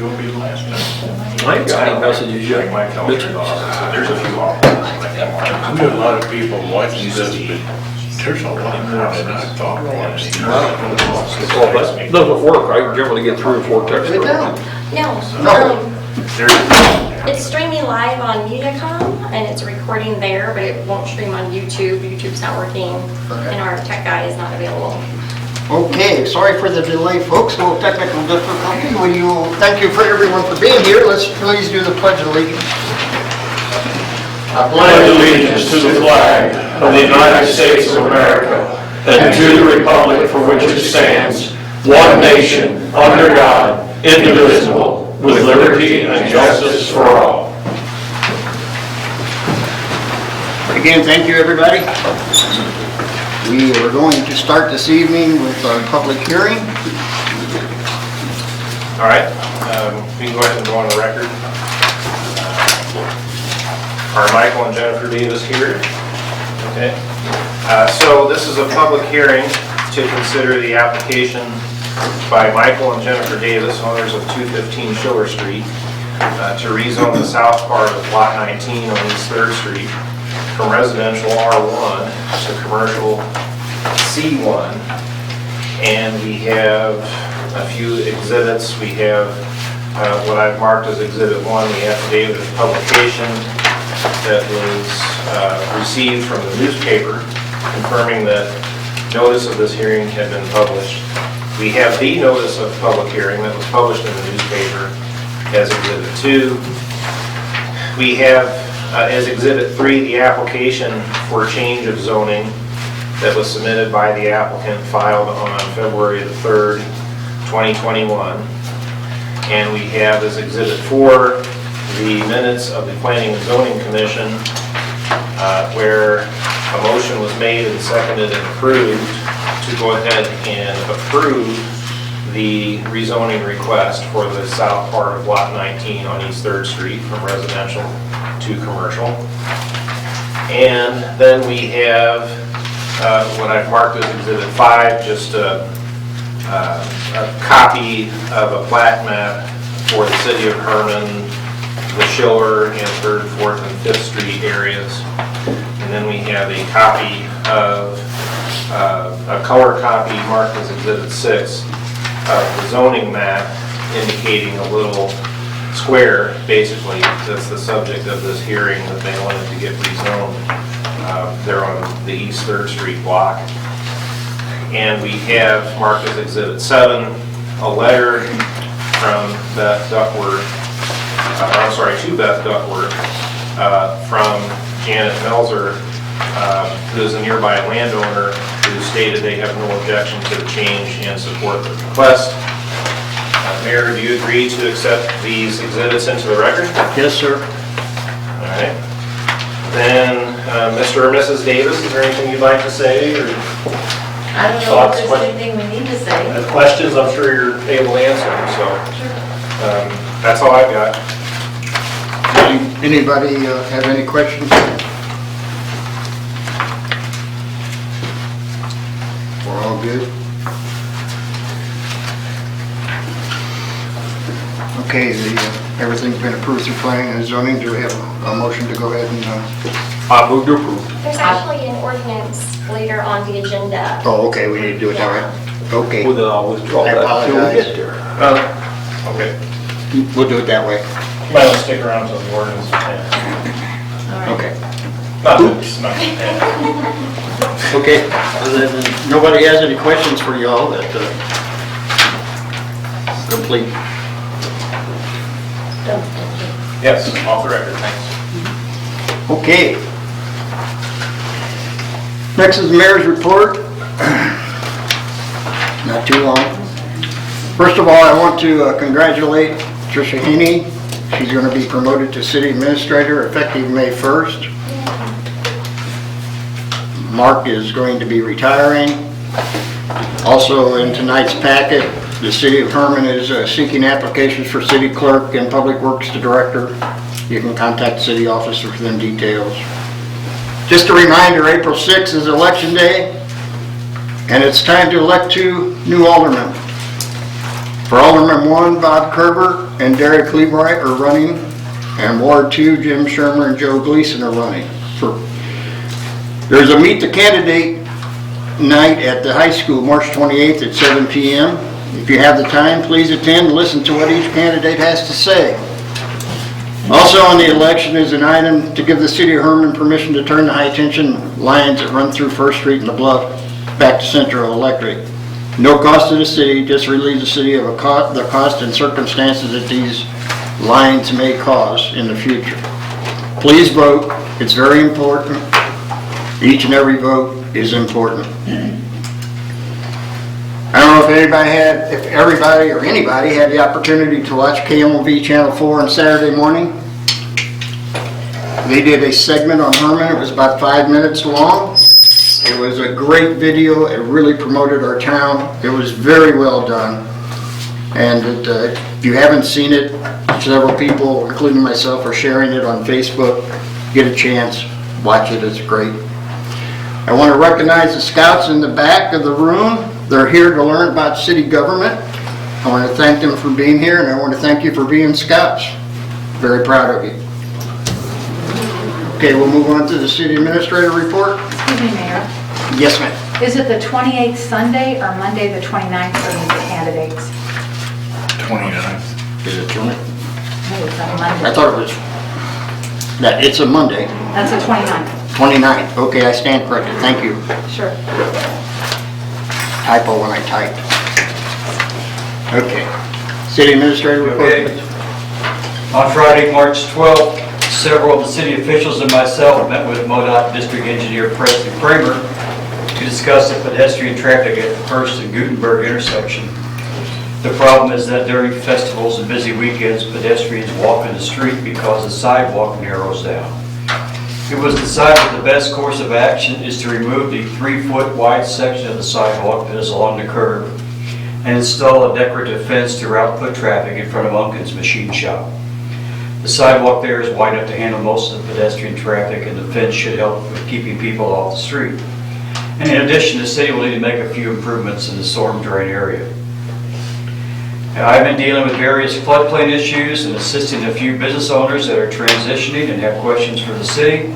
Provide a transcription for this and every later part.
will be the last time. I ain't got any messages yet. My calendar, there's a few off. There's a lot of people watching this, but there's a lot more than I thought. Well, if that doesn't work, I generally get 3 or 4 texts. No. There's, It's streaming live on Mediacom, and it's recording there, but it won't stream on YouTube. YouTube's not working, and our tech guy is not available. Okay, sorry for the delay, folks, a little technical difficulty. Thank you for everyone for being here. Let's please do the Pledge of Allegiance. I pledge allegiance to the flag of the United States of America and to the republic for which it stands, one nation, under God, indivisible, with liberty and justice for all. Again, thank you, everybody. We are going to start this evening with our public hearing. All right, we can go ahead and go on the record. Are Michael and Jennifer Davis here? Okay. So this is a public hearing to consider the application by Michael and Jennifer Davis, owners of 215 Schiller Street, to rezone the south part of Lot 19 on East 3rd Street from residential R1 to commercial C1. And we have a few exhibits. We have what I've marked as Exhibit 1, the affidavit of publication that was received from the newspaper confirming that notice of this hearing had been published. We have the notice of public hearing that was published in the newspaper as Exhibit 2. We have as Exhibit 3 the application for change of zoning that was submitted by the applicant, filed on February the 3rd, 2021. And we have as Exhibit 4 the minutes of the Planning and Zoning Commission where a motion was made and seconded and approved to go ahead and approve the rezoning request for the south part of Lot 19 on East 3rd Street from residential to commercial. And then we have what I've marked as Exhibit 5, just a copy of a plat map for the city of Herman, the Schiller and 3rd, 4th, and 5th Street areas. And then we have a copy of a color copy marked as Exhibit 6 of the zoning map indicating a little square, basically, that's the subject of this hearing that they wanted to get rezoned. They're on the East 3rd Street block. And we have marked as Exhibit 7 a letter from Beth Duckworth, to Beth Duckworth from Janet Melzer, who is a nearby landowner who stated they have no objection to the change and support the request. Mayor, do you agree to accept these exhibits into the record? Yes, sir. All right. Then, Mr. or Mrs. Davis, is there anything you'd like to say? Or I don't know if there's anything we need to say. questions, I'm sure you're able to answer them, so Sure. that's all I've got. Anybody have any questions? We're all good? Okay, everything's been approved through planning and zoning. Do we have a motion to go ahead and... I move to approve. There's actually an ordinance later on the agenda. Oh, okay, we need to do it that way. Okay, Well, then I'll withdraw I that till we apologize. get there. Okay. we'll do it that way. You might want to stick around until the ordinance is passed. Okay. Not that it's not passed. Okay, and then nobody has any questions for y'all that complete? Yes, off the record, thanks. Okay. Next is the mayor's report. Not too long. First of all, I want to congratulate Tricia Haney. She's going to be promoted to city administrator effective May 1st. Mark is going to be retiring. Also in tonight's packet, the city of Herman is seeking applications for city clerk and public works director. You can contact the city office for them details. Just a reminder, April 6th is election day, and it's time to elect 2 new aldermen. For Alderman 1, Bob Kerber and Derek Lebright are running, and Ward 2, Jim Shermer and Joe Gleason are running. There's a Meet the Candidate night at the high school, March 28th at 7 p.m. If you have the time, please attend and listen to what each candidate has to say. Also on the election is an item to give the city of Herman permission to turn the high-tension lines that run through First Street and the Bluff back to Central Electric. No cost to the city, just relieve the city of the cost and circumstances that these lines may cause in the future. Please vote, it's very important. Each and every vote is important. I don't know if everybody or anybody had the opportunity to watch KMOV Channel 4 on Saturday morning. They did a segment on Herman, it was about 5 minutes long. It was a great video, it really promoted our town. It was very well done. And if you haven't seen it, several people, including myself, are sharing it on Facebook. Get a chance, watch it, it's great. I want to recognize the scouts in the back of the room. They're here to learn about city government. I want to thank them for being here, and I want to thank you for being scouts. Very proud of you. Okay, we'll move on to the city administrator report. Excuse me, Mayor. Yes, ma'am. Is it the 28th Sunday or Monday the 29th for the candidates? 29th. Is it 20? No, it's on Monday. I thought it was, that it's a Monday. That's the 29th. 29th. Okay, I stand corrected. Thank you. Sure. Typo when I typed. Okay. City administrator report. Okay. On Friday, March 12th, several of the city officials and myself met with MoDOT District Engineer Preston Kramer to discuss the pedestrian traffic at the First and Gutenberg intersection. The problem is that during festivals and busy weekends, pedestrians walk in the street because the sidewalk narrows down. It was decided the best course of action is to remove the 3-foot wide section of the sidewalk that is along the curb and install a decorative fence to route foot traffic in front of Unkin's Machine Shop. The sidewalk there is wide enough to handle most of the pedestrian traffic, and the fence should help with keeping people off the street. And in addition, the city will need to make a few improvements in the storm drain area. Now, I've been dealing with various floodplain issues and assisting a few business owners that are transitioning and have questions for the city.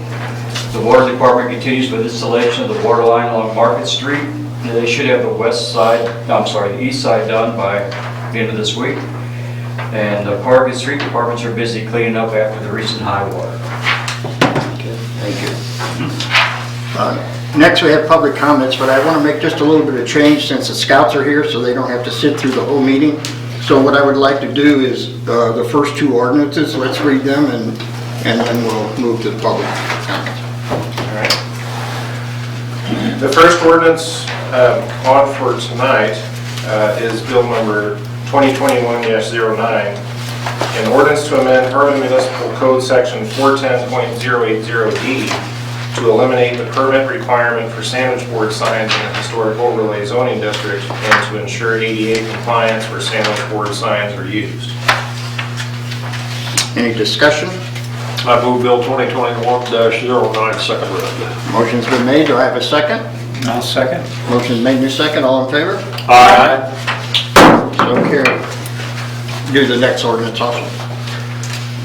The water department continues with installation of the water line along Market Street. And they should have the east side done by the end of this week. And the park and street departments are busy cleaning up after the recent high water. Okay, thank you. Next we have public comments, but I want to make just a little bit of change since the scouts are here so they don't have to sit through the whole meeting. So what I would like to do is the first two ordinances, let's read them and then we'll move to the public comments. All right. The first ordinance on for tonight is bill number 2021-09, an ordinance to amend Herman Municipal Code Section 410.080D to eliminate the permit requirement for sandwich board signs in the historic overlay zoning district and to ensure ADA compliance where sandwich board signs are used. Any discussion? I move Bill 2021-09, second read. Motion's been made. Do I have a second? I'll second. Motion's made and second. All in favor? Aye. So carried. Do the next ordinance also.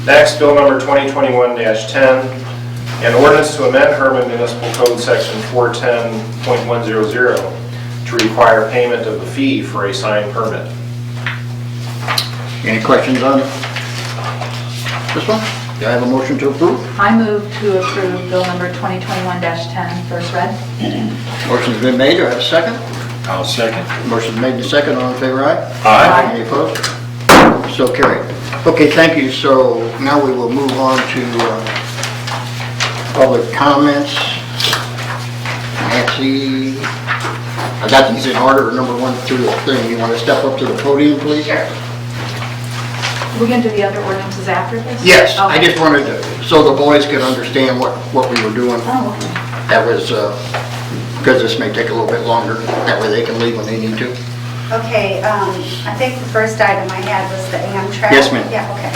Next, bill number 2021-10, an ordinance to amend Herman Municipal Code Section 410.100 to require payment of a fee for a sign permit. Any questions on this one? Do I have a motion to approve? I move to approve bill number 2021-10, first read. Motion's been made. Do I have a second? I'll second. Motion's made and second. All in favor, aye? Aye. Any opposed? So carried. Okay, thank you. So now we will move on to public comments. Nancy, I got these in order, number 1 through the thing. You want to step up to the podium, please? Sure. We're going to do the other ordinances after this? Yes, I Okay. just wanted to, so the boys could understand what we were doing. Oh, okay. That was, because this may take a little bit longer. That way they can leave when they need to. Okay, I think the first item I had was the Amtrak. Yes, ma'am. Yeah, okay.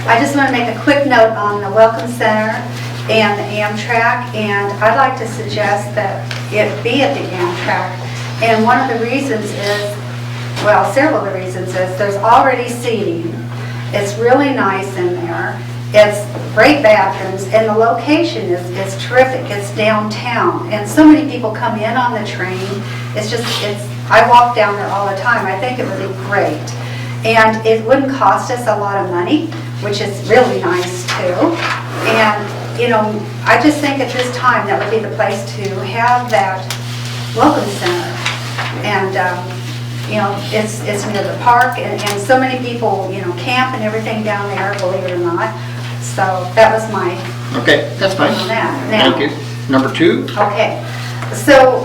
I just want to make a quick note on the Welcome Center and the Amtrak, and I'd like to suggest that it be at the Amtrak. And one of the reasons is well, several of the reasons is there's already seating. It's really nice in there. It's great bathrooms, and the location is terrific. It's downtown, and so many people come in on the train. I walk down there all the time. I think it would be great. And it wouldn't cost us a lot of money, which is really nice too. And, you know, I just think at this time that would be the place to have that welcome center. And, you know, it's near the park, and so many people, you know, camp and everything down there, believe it or not. So that was my Okay, that's fine. on that. Now, Thank you. Number 2? okay, so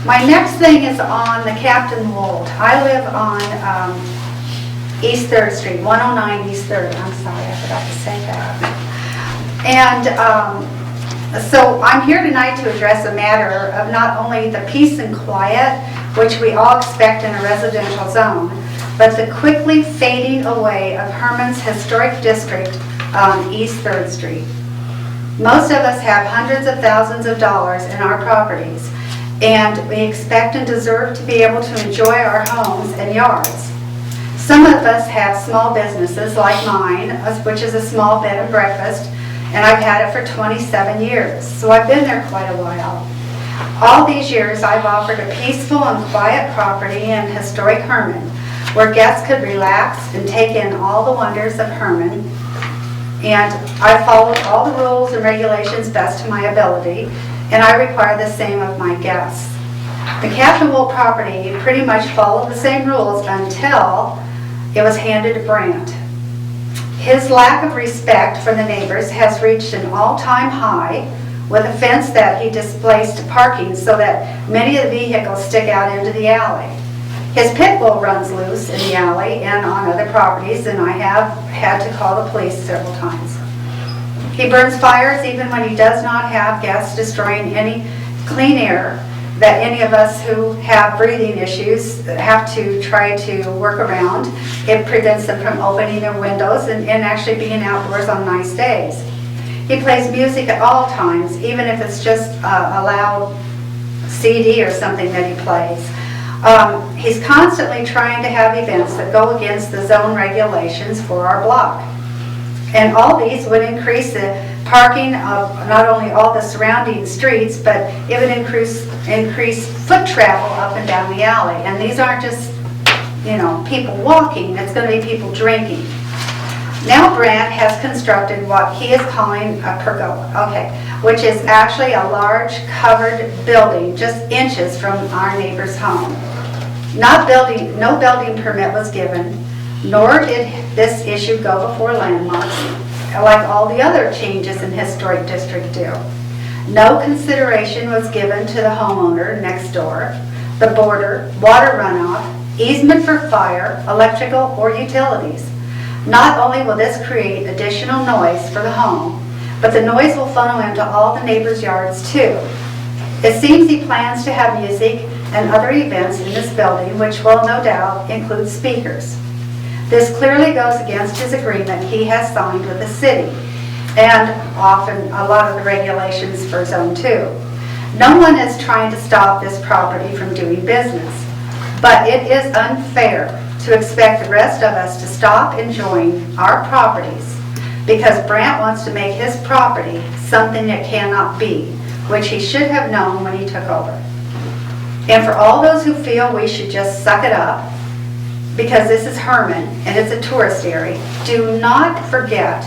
my next thing is on the Captain Wold. I live on East 3rd Street, 109 East 3rd. I'm sorry, I forgot to say that. And so I'm here tonight to address a matter of not only the peace and quiet, which we all expect in a residential zone, but the quickly fading away of Herman's historic district on East 3rd Street. Most of us have hundreds of thousands of dollars in our properties, and we expect and deserve to be able to enjoy our homes and yards. Some of us have small businesses like mine, which is a small bed and breakfast, and I've had it for 27 years, so I've been there quite a while. All these years I've offered a peaceful and quiet property in historic Herman, where guests could relax and take in all the wonders of Herman. And I followed all the rules and regulations best to my ability, and I require the same of my guests. The Captain Wold property pretty much followed the same rules until it was handed to Brandt. His lack of respect for the neighbors has reached an all-time high, with a fence that he displaced parking so that many of the vehicles stick out into the alley. His pit bull runs loose in the alley and on other properties, and I have had to call the police several times. He burns fires even when he does not have guests, destroying any clean air that any of us who have breathing issues have to try to work around. It prevents them from opening their windows and actually being outdoors on nice days. He plays music at all times, even if it's just a loud CD or something that he plays. He's constantly trying to have events that go against the zone regulations for our block. And all these would increase the parking of not only all the surrounding streets, but it would increase foot travel up and down the alley. And these aren't just, you know, people walking, it's going to be people drinking. Now Brandt has constructed what he is calling a pergola, which is actually a large covered building just inches from our neighbor's home. No building permit was given, nor did this issue go before landmarks, like all the other changes in historic district do. No consideration was given to the homeowner next door, the border, water runoff, easement for fire, electrical, or utilities. Not only will this create additional noise for the home, but the noise will funnel into all the neighbors' yards too. It seems he plans to have music and other events in this building, which will no doubt include speakers. This clearly goes against his agreement he has signed with the city, and often a lot of the regulations for Zone 2. No one is trying to stop this property from doing business, but it is unfair to expect the rest of us to stop enjoying our properties because Brandt wants to make his property something it cannot be, which he should have known when he took over. And for all those who feel we should just suck it up, because this is Herman and it's a tourist area, do not forget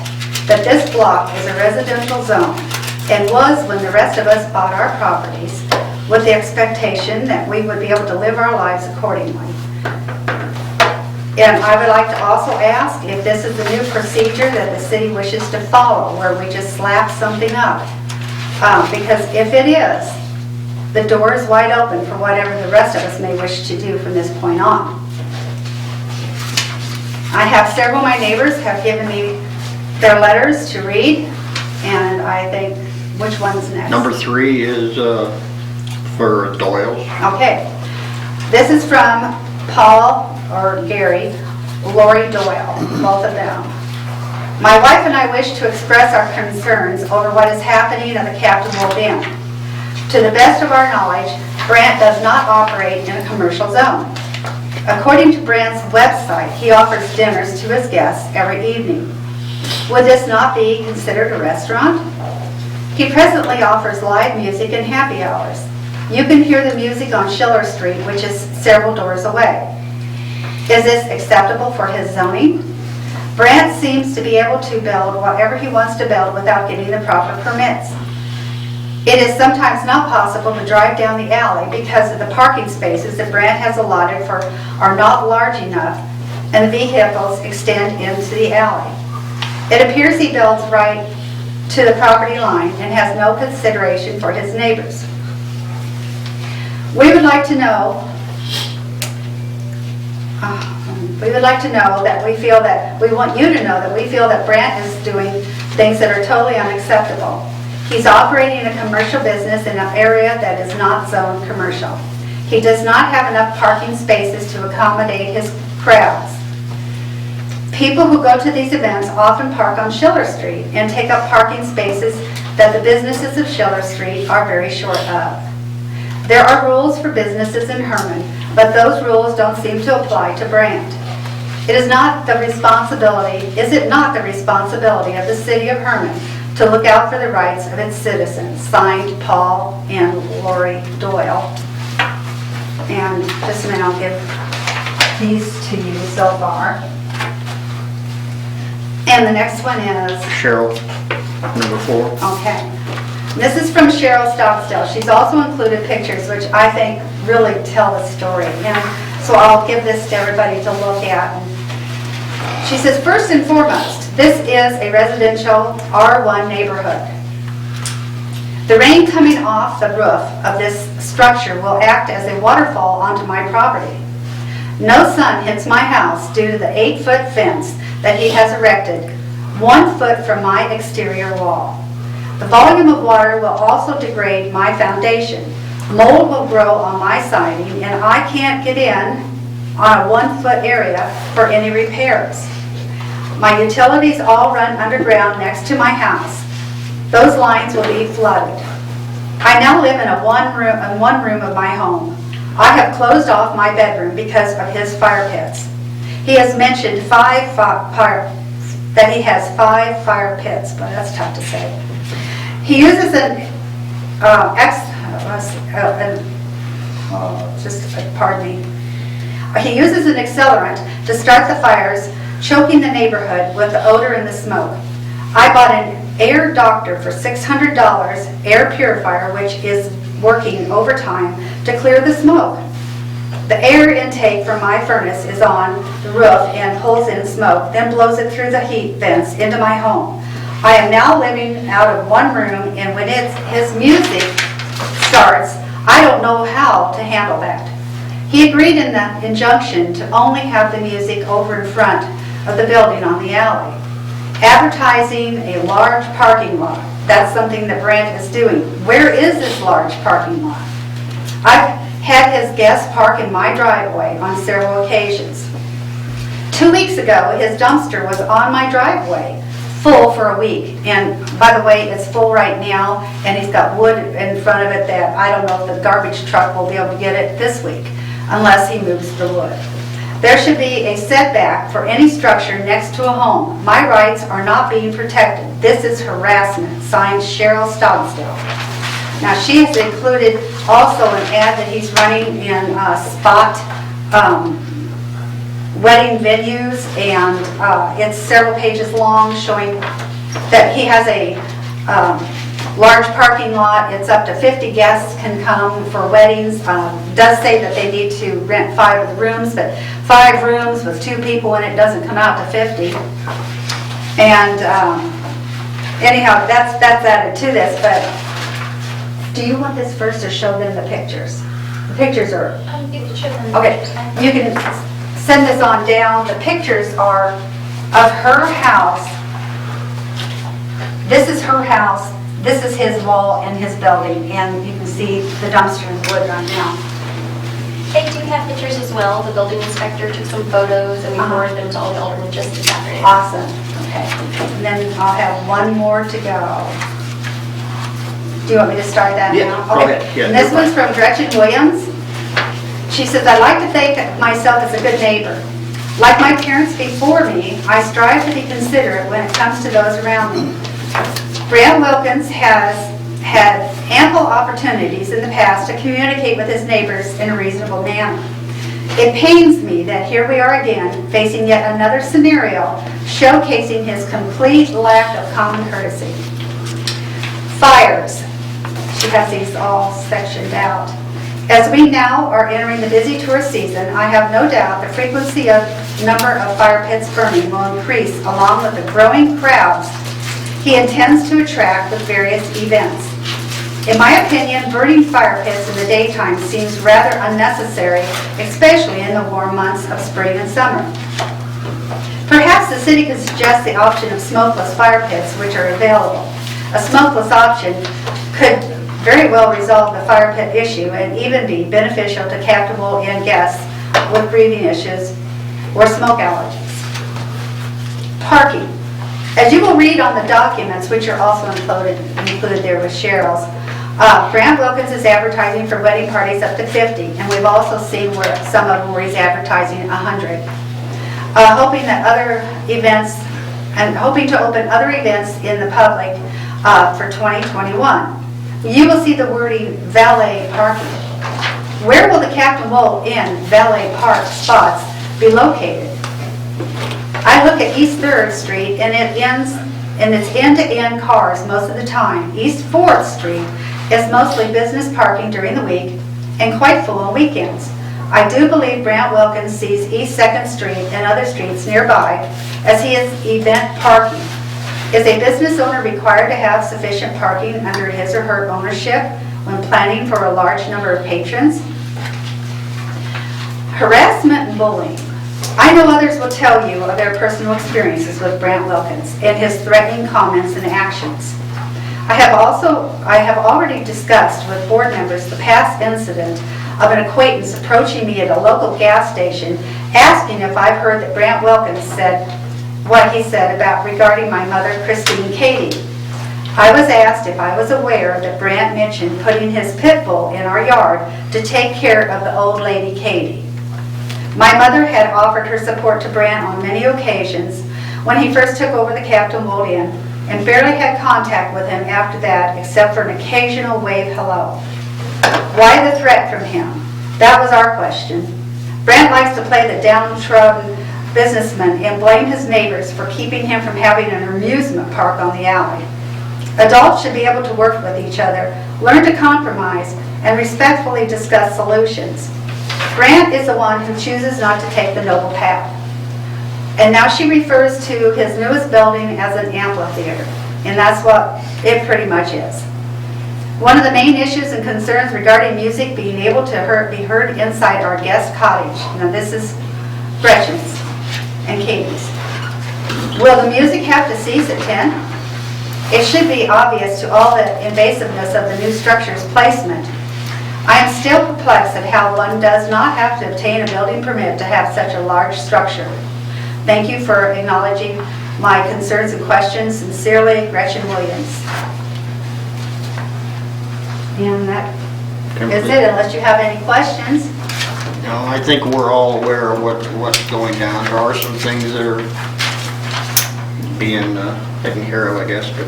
that this block is a residential zone and was when the rest of us bought our properties with the expectation that we would be able to live our lives accordingly. And I would like to also ask if this is the new procedure that the city wishes to follow, where we just slap something up. Because if it is, the door is wide open for whatever the rest of us may wish to do from this point on. I have several of my neighbors have given me their letters to read, and I think, which one's next? Number 3 is for Doyle's. Okay. This is from Paul or Gary, Lori Doyle, both of them. My wife and I wish to express our concerns over what is happening at the Captain Wold Inn. To the best of our knowledge, Brandt does not operate in a commercial zone. According to Brandt's website, he offers dinners to his guests every evening. Would this not be considered a restaurant? He presently offers live music and happy hours. You can hear the music on Schiller Street, which is several doors away. Is this acceptable for his zoning? Brandt seems to be able to build whatever he wants to build without getting the proper permits. It is sometimes not possible to drive down the alley because of the parking spaces that Brandt has allotted for are not large enough and the vehicles extend into the alley. It appears he builds right to the property line and has no consideration for his neighbors. We would like to know that we want you to know that we feel that Brandt is doing things that are totally unacceptable. He's operating a commercial business in an area that is not zoned commercial. He does not have enough parking spaces to accommodate his crowds. People who go to these events often park on Schiller Street and take up parking spaces that the businesses of Schiller Street are very short of. There are rules for businesses in Herman, but those rules don't seem to apply to Brandt. Is it not the responsibility of the city of Herman to look out for the rights of its citizens? Signed, Paul and Lori Doyle. And just a minute, I'll give these to you so far. And the next one is? Cheryl, number 4. Okay. This is from Cheryl Stockstill. She's also included pictures, which I think really tell the story. And so I'll give this to everybody to look at. She says, first and foremost, this is a residential R1 neighborhood. The rain coming off the roof of this structure will act as a waterfall onto my property. No sun hits my house due to the 8-foot fence that he has erected 1 foot from my exterior wall. The volume of water will also degrade my foundation. Mold will grow on my siding and I can't get in on a 1-foot area for any repairs. My utilities all run underground next to my house. Those lines will be flooded. I now live in one room of my home. I have closed off my bedroom because of his fire pits. He has mentioned that he has 5 fire pits, but that's tough to say. He uses He uses an accelerant to start the fires, choking the neighborhood with the odor and the smoke. I bought an air doctor for $600 air purifier, which is working overtime to clear the smoke. The air intake from my furnace is on the roof and pulls in smoke, then blows it through the heat vents into my home. I am now living out of one room, and when his music starts, I don't know how to handle that. He agreed in the injunction to only have the music over in front of the building on the alley. Advertising a large parking lot, that's something that Brandt is doing. Where is this large parking lot? I've had his guests park in my driveway on several occasions. 2 weeks ago, his dumpster was on my driveway, full for a week. And by the way, it's full right now, and he's got wood in front of it that I don't know if the garbage truck will be able to get it this week, unless he moves the wood. There should be a setback for any structure next to a home. My rights are not being protected. This is harassment. Signed, Cheryl Stockstill. Now, she has included also an ad that he's running in spot wedding venues, and it's several pages long, showing that he has a large parking lot. It's up to 50 guests can come for weddings. Does say that they need to rent 5 of the rooms, but 5 rooms with 2 people in it doesn't come out to 50. And anyhow, that's added to this. But do you want this first, or show them the pictures? The pictures are okay. You can send this on down. The pictures are of her house. This is her house. This is his wall and his building, and you can see the dumpster and wood right now. They do have pictures as well. The building inspector took some photos, and we forwarded them to all the aldermen just this afternoon. Awesome. Okay. And then I'll have one more to go. Do you want me to start that Yeah, now? go ahead. Yeah, And this you're one's from Gretchen Williams. She says, "I like to think of myself as a good neighbor. Like my parents before me, I strive to be considerate when it comes to those around me." Brant Wilkins has had ample opportunities in the past to communicate with his neighbors in a reasonable manner. It pains me that here we are again, facing yet another scenario showcasing his complete lack of common courtesy. Fires. She has these all sectioned out. As we now are entering the busy tourist season, I have no doubt the frequency of number of fire pits burning will increase along with the growing crowds he intends to attract with various events. In my opinion, burning fire pits in the daytime seems rather unnecessary, especially in the warm months of spring and summer. Perhaps the city could suggest the option of smokeless fire pits, which are available. A smokeless option could very well resolve the fire pit issue and even be beneficial to Captain Inn guests with breathing issues or smoke allergies. Parking. As you will read on the documents, which are also included there with Cheryl's, Brant Wilkins is advertising for wedding parties up to 50, and we've also seen where some of them where he's advertising 100. Hoping that other events, and hoping to open other events in the public for 2021. You will see the wording valet parking. Where will the Captain Wool Inn valet park spots be located? I look at East 3rd Street and it's end-to-end cars most of the time. East 4th Street is mostly business parking during the week and quite full on weekends. I do believe Brant Wilkins sees East 2nd Street and other streets nearby as he is event parking. Is a business owner required to have sufficient parking under his or her ownership when planning for a large number of patrons? Harassment and bullying. I know others will tell you of their personal experiences with Brant Wilkins and his threatening comments and actions. I have already discussed with board members the past incident of an acquaintance approaching me at a local gas station asking if I've heard that Brant Wilkins said what he said about regarding my mother, Christine Katie. I was asked if I was aware that Brant mentioned putting his pit bull in our yard to take care of the old lady Katie. My mother had offered her support to Brant on many occasions when he first took over the Captain Wool Inn and barely had contact with him after that except for an occasional wave hello. Why the threat from him? That was our question. Brant likes to play the downtrodden businessman and blame his neighbors for keeping him from having an amusement park on the alley. Adults should be able to work with each other, learn to compromise, and respectfully discuss solutions. Brant is the one who chooses not to take the noble path. And now she refers to his newest building as an amphitheater, and that's what it pretty much is. One of the main issues and concerns regarding music being able to be heard inside our guest cottage. Now this is Gretchen's and Katie's. Will the music have to cease at 10? It should be obvious to all the invasiveness of the new structure's placement. I am still perplexed at how one does not have to obtain a building permit to have such a large structure. Thank you for acknowledging my concerns and questions. Sincerely, Gretchen Williams. And that is it, unless you have any questions. No, I think we're all aware of what's going down. There are some things that are being taken care of, I guess, but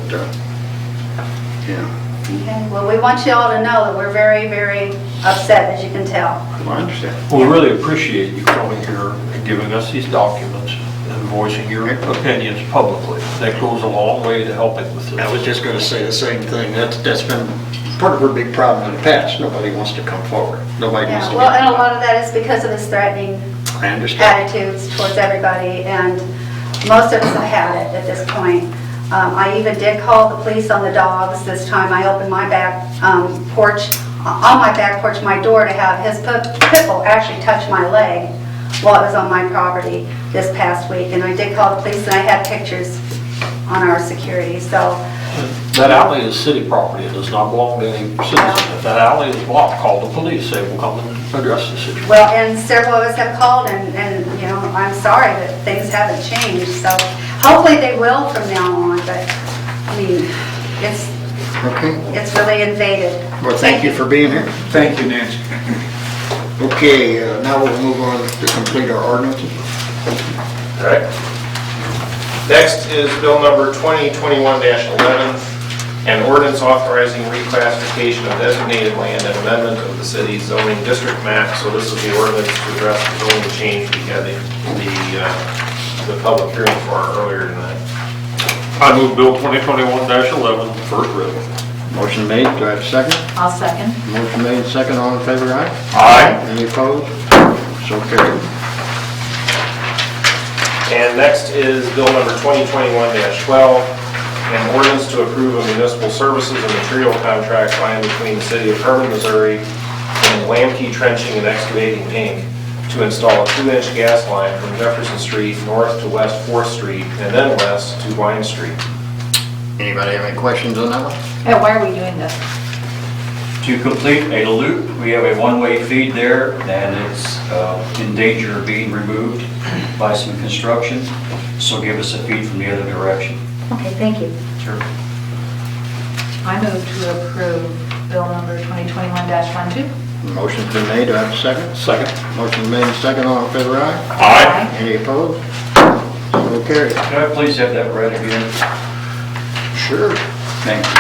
yeah. Okay, well, we want you all to know that we're very, very upset, as you can tell. Well, I understand. We really appreciate you coming here and giving us these documents and voicing your opinions publicly. That goes a long way to helping with this. I was just going to say the same thing. That's been part of our big problem in the past. Nobody wants to come forward. Nobody wants to. Well, and a lot of that is because of his threatening I understand. attitudes towards everybody, and most of us have had it at this point. I even did call the police on the dogs this time. I opened my back porch, on my back porch, my door, to have his pit bull actually touch my leg while it was on my property this past week. And I did call the police, and I had pictures on our security. So that alley is city property. It does not belong to any citizen. If that alley is blocked, call the police. They will come and address the situation. well, and several of us have called, and you know, I'm sorry that things haven't changed. So hopefully they will from now on. But I mean, it's really invaded. Well, thank you for being here. Thank you, Nancy. Okay, now we'll move on to complete our ordinances. All right. Next is bill number 2021-11, an ordinance authorizing reclassification of designated land and amendment of the city's zoning district map. So this is the ordinance to address the zoning change we had the public hearing for earlier tonight. I move Bill 2021-11, first reading. Motion made, do I have a second? I'll second. Motion made, second, all in favor, aye? Aye. Any opposed? So carried. And next is bill number 2021-12, an ordinance to approve a municipal services and material contract signed between the city of Herman, Missouri and Lamkey Trenching and Excavating, Inc. to install a 2-inch gas line from Jefferson Street north to West 4th Street and then west to Wine Street. Anybody have any questions on that one? Hey, why are we doing this? To complete a loop, we have a one-way feed there, and it's in danger of being removed by some construction, so give us a feed from the other direction. Okay, thank you. Sure. I move to approve bill number 2021-12. Motion's been made, do I have a second? Second. Motion's made, second, all in favor, aye? Aye. Any opposed? So carried. Can I please have that read again? Sure. Thank you.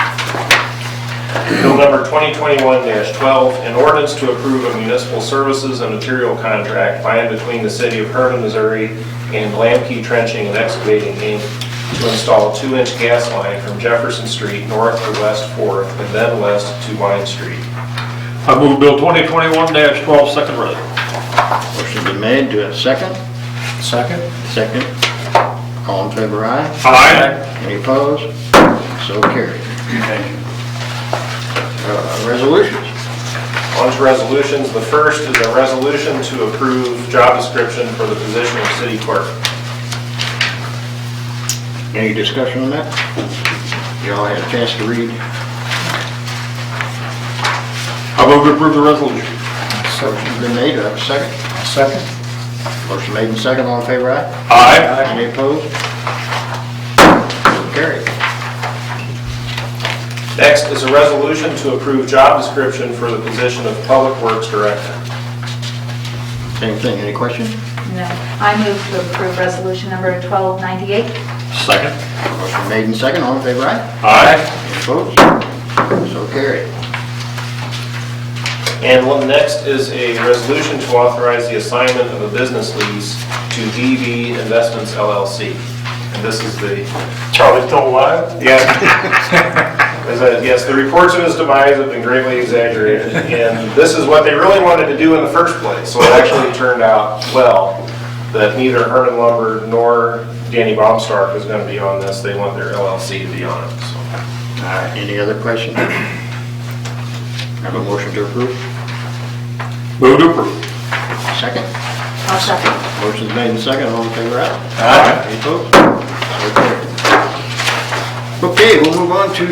Bill number 2021-12, an ordinance to approve a municipal services and material contract by and between the city of Herman, Missouri and Lamkey Trenching and Excavating, Inc. to install a 2-inch gas line from Jefferson Street north to West 4th and then west to Wine Street. I move Bill 2021-12, second reading. Motion's been made, do I have a second? Second. Second. All in favor, aye? Aye. Any opposed? So carried. Thank you. Resolutions. On to resolutions. The first is a resolution to approve job description for the position of city clerk. Any discussion on that? You all had a chance to read? I move to approve the resolution. Motion's been made, do I have a second? Second. Motion made and second, all in favor, aye? Aye. Any opposed? So carried. Next is a resolution to approve job description for the position of Public Works Director. Same thing, any questions? No. I move to approve resolution number 1298. Second. Motion made and second, all in favor, aye? Aye. Any opposed? So carried. And next is a resolution to authorize the assignment of a business lease to DV Investments LLC. And this is the... Charlie's still alive? Yes. Yes, the reports of his demise have been greatly exaggerated, and this is what they really wanted to do in the first place. So it actually turned out well that neither Herman Lumber nor Danny Baumstark is going to be on this. They want their LLC to be on it. So. Any other questions? Have a motion to approve? Move to approve. Second? I'll second. Motion's made and second, all in favor, aye? Aye. Any opposed? So carried. Okay, we'll move on to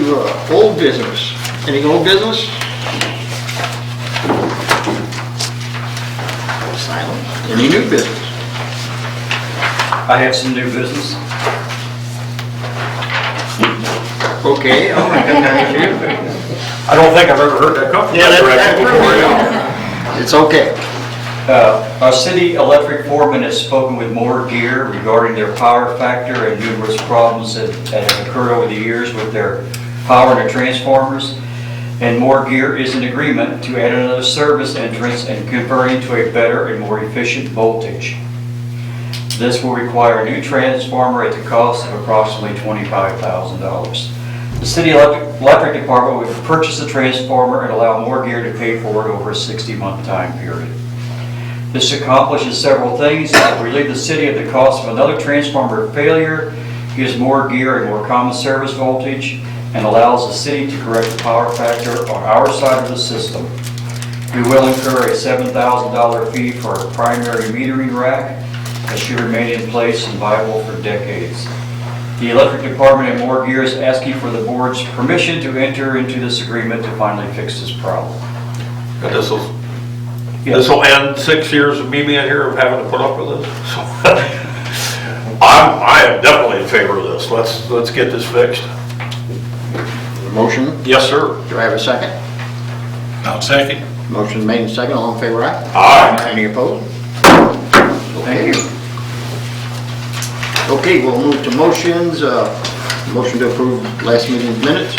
old business. Any old business? Silence. Any new business? I have some new business. Okay, I'll recognize you. I don't think I've ever heard that come from that direction before. It's okay. Our city electric foreman has spoken with More Gear regarding their power factor and numerous problems that have occurred over the years with their power and their transformers. And More Gear is in agreement to add another service entrance and converting to a better and more efficient voltage. This will require a new transformer at the cost of approximately $25,000. The city electric department would purchase the transformer and allow More Gear to pay for it over a 60-month time period. This accomplishes several things. It will relieve the city of the cost of another transformer failure, gives More Gear a more common service voltage, and allows the city to correct the power factor on our side of the system. We will incur a $7,000 fee for a primary metering rack that should remain in place and viable for decades. The electric department and More Gear is asking for the board's permission to enter into this agreement to finally fix this problem. And this will end 6 years of me being here of having to put up with this. So I am definitely in favor of this. Let's get this fixed. Motion? Yes, sir. Do I have a second? I'll second. Motion made and second, all in favor, aye? Aye. Any opposed? Thank you. Okay, we'll move to motions. Motion to approve last meeting's minutes.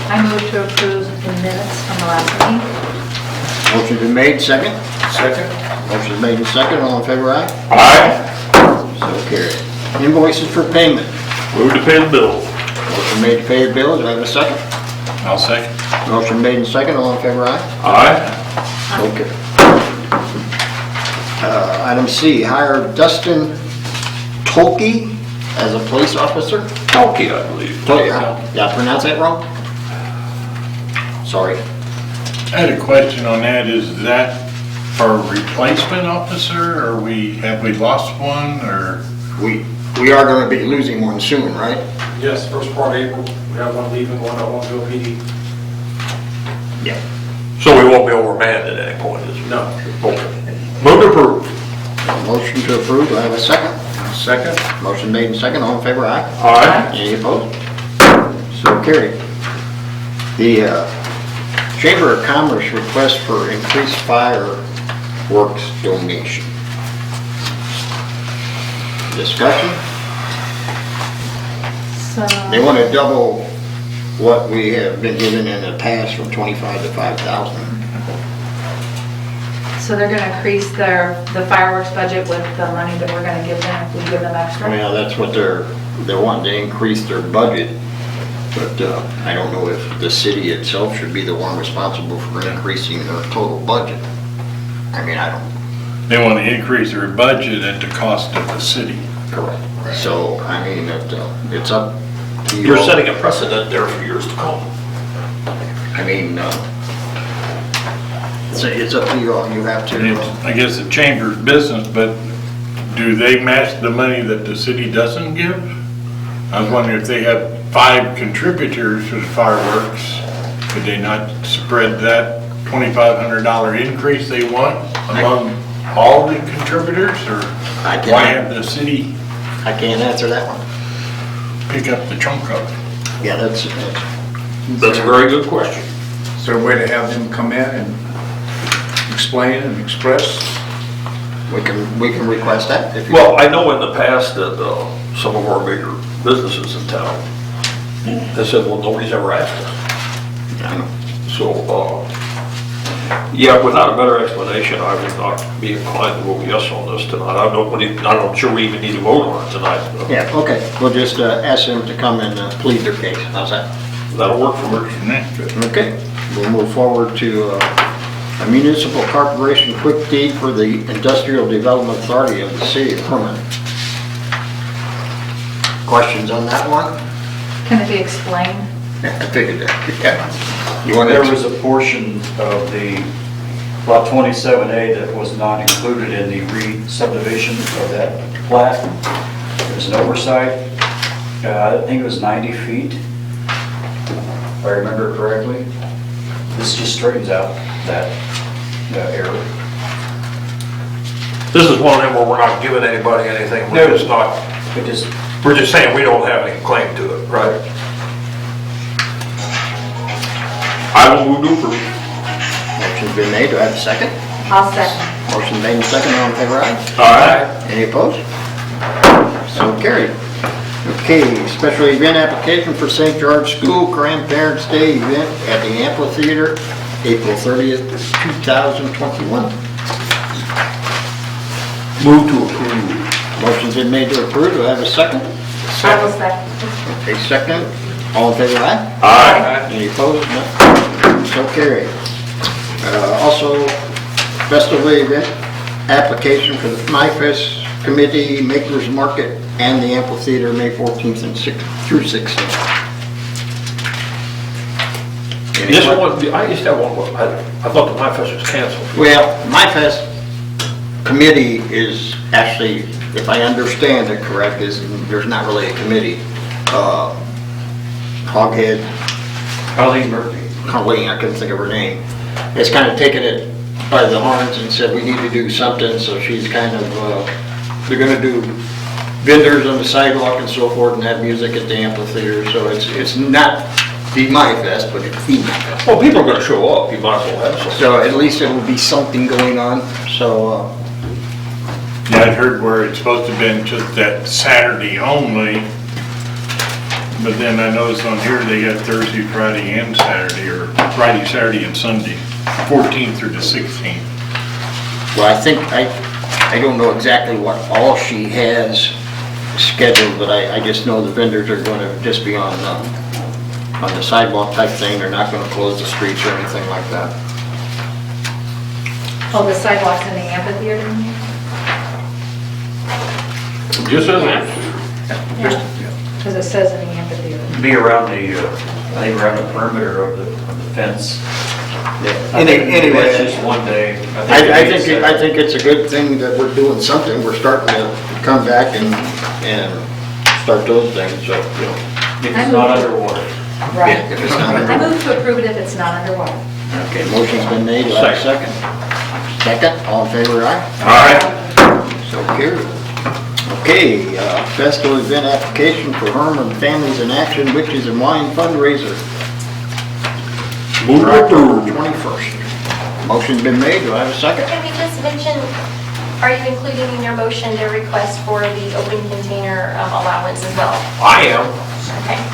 I move to approve the minutes from the last meeting. Motion been made, second. Second? Motion made and second, all in favor, aye? Aye. So carried. Invoices for payment. Move to pay the bills. Motion made to pay the bills, do I have a second? I'll second. Motion made and second, all in favor, aye? Aye. Okay. Item C, hire Dustin Tolke as a police officer. Talkie, I believe. Did I pronounce that wrong? Sorry. I had a question on that. Is that for a replacement officer, or have we lost one, or? We are gonna be losing one soon, right? Yes, first part of April, we have one leaving, one that won't go PD. Yeah. So we won't be overmanned at any point, is it? No. Okay. Move to approve. Motion to approve, do I have a second? Second? Motion made and second, all in favor, aye? Aye. Any opposed? So carried. The Chamber of Commerce request for increased fireworks donation. Discussion? So, They want to double what we have been given in the past from 25 to 5,000. so they're gonna increase the fireworks budget with the money that we're gonna give them if we give them extra? Well, that's what they're wanting to increase their budget. But I don't know if the city itself should be the one responsible for increasing their total budget. I mean, I don't. They want to increase their budget at the cost of the city. Correct. So, I mean, it's up to you. You're all. setting a precedent there for years to come. I mean, it's up to you all. You have And to. I guess the chamber's business, but do they match the money that the city doesn't give? I was wondering if they have 5 contributors to the fireworks, could they not spread that $2,500 increase they want among all the contributors, or I cannot- why have the city I can't answer that one. pick up the chunk of it? Yeah, that's That's a very good question. Is there a way to have them come in and explain and express? we can request that if you. Well, I know in the past that some of our bigger businesses in town, they said, well, nobody's ever asked us. I know. So, yeah, without a better explanation, I would not be inclined to vote yes on this tonight. I'm not sure we even need to vote on it tonight. Yeah, okay. We'll just ask them to come and plead their case. How's that? That'll work for me. Okay. We'll move forward to a municipal corporation quick deed for the Industrial Development Authority of the City of Herman. Questions on that one? Can it be explained? I figured that. Yeah. You want There to? was a portion of the Lot 27A that was not included in the re-subdivision of that plat. There was an oversight. I think it was 90 feet, if I remember correctly. This just straightens out that error. This is one of them where we're not giving anybody anything. No. We're just saying we don't have any claim to it. Right. I will move to approve. Motion's been made. Do I have a second? I'll second. Motion made and second. All in favor, aye? Aye. Any opposed? So carried. Okay, special event application for St. George School Grandparents' Day event at the amphitheater, April 30th, 2021. Move to approve. Motion's been made to approve. Do I have a second? I will second. Okay, second. All in favor, aye? Aye. Any opposed? No. So carried. Also, festival event application for the MyFest Committee, Makers Market, and the amphitheater, May 14th and 6th through 16th. Any This que- one, I used to have one, I thought the MyFest was canceled. Well, MyFest Committee is actually, if I understand it correct, is there's not really a committee. Hoghead, Colleen Murphy. Colleen, I couldn't think of her name, has kind of taken it by the horns and said we need to do something, so she's kind of, they're gonna do vendors on the sidewalk and so forth and have music at the amphitheater, so it's not be my fest, but it's be my fest. Well, people are gonna show up, you might as well have some. So at least it'll be something going on, so, Yeah, I'd heard where it's supposed to have been just that Saturday only, but then I noticed on here they got Thursday, Friday, and Saturday, or Friday, Saturday, and Sunday, 14th through the 16th. well, I think, I don't know exactly what all she has scheduled, but I just know the vendors are gonna just be on the sidewalk type thing. They're not gonna close the streets or anything like that. Oh, the sidewalks in the amphitheater? Just as it. Because it says in the amphitheater. Be around the, I think around the perimeter of the fence. Anyway, That's just one day. I think it's a good thing that we're doing something. We're starting to come back and start those things, so, you know. If it's not underwater. Right. If it's not I under- move to approve it if it's not underwater. Okay, motion's been made, do I have a second? Second, all in favor, aye? Aye. So carried. Okay, festival event application for Herman Families in Action Witches and Wine fundraiser. Move For to October approve. 21st. Motion's been made, do I have a second? Can we just mention, are you including in your motion the request for the open container allowance as well? I am.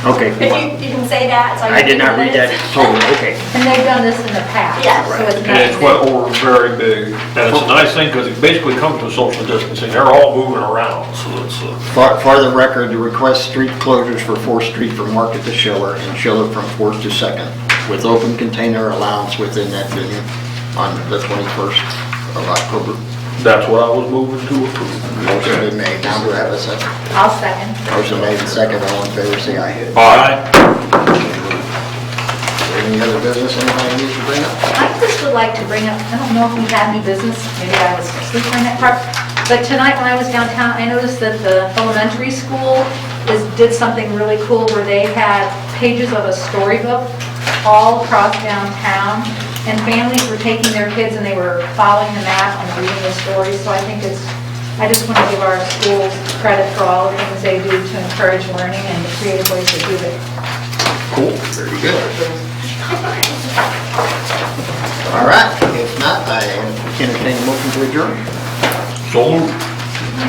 Okay. Okay. If you can say that, so I did not read that totally, okay. And they've done this in the past. Yeah. So it's And it's not. went over very big. And it's a nice thing, because it basically comes to social distancing. They're all moving around, so it's, For the record, to request street closures for 4th Street from Market to Schiller and Schiller from 4th to 2nd, with open container allowance within that venue on the 21st of October. that's what I was moving to approve. Motion been made, now do I have a second? I'll second. Motion made and second, all in favor, say aye. Aye. Any other business anybody needs to bring up? I just would like to bring up, I don't know if we have any business, maybe I was asleep during that part, but tonight when I was downtown, I noticed that the elementary school did something really cool where they had pages of a storybook all across downtown, and families were taking their kids and they were following the map and reading the stories, so I think I just want to give our schools credit for all the things they do to encourage learning and the creative ways to do it. Cool, very good. All right, if not, I entertain a motion to adjourn. So moved.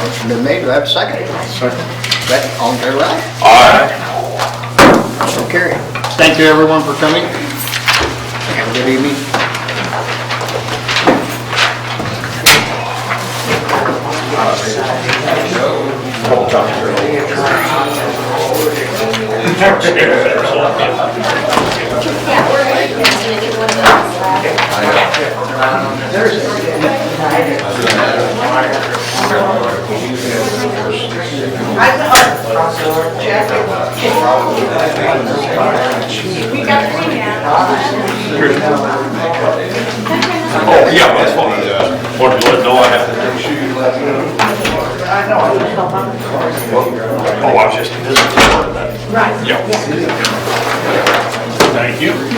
Motion been made, do I have a second? Second. Second, all in favor, aye? Aye. So carried. Thank you everyone for coming. Have a good evening. Yeah, we're gonna get one of those. We got three now. Oh, yeah, that's fine. Or to let know I have to take shoes. Oh, I was just visiting. Right. Yeah. Thank you.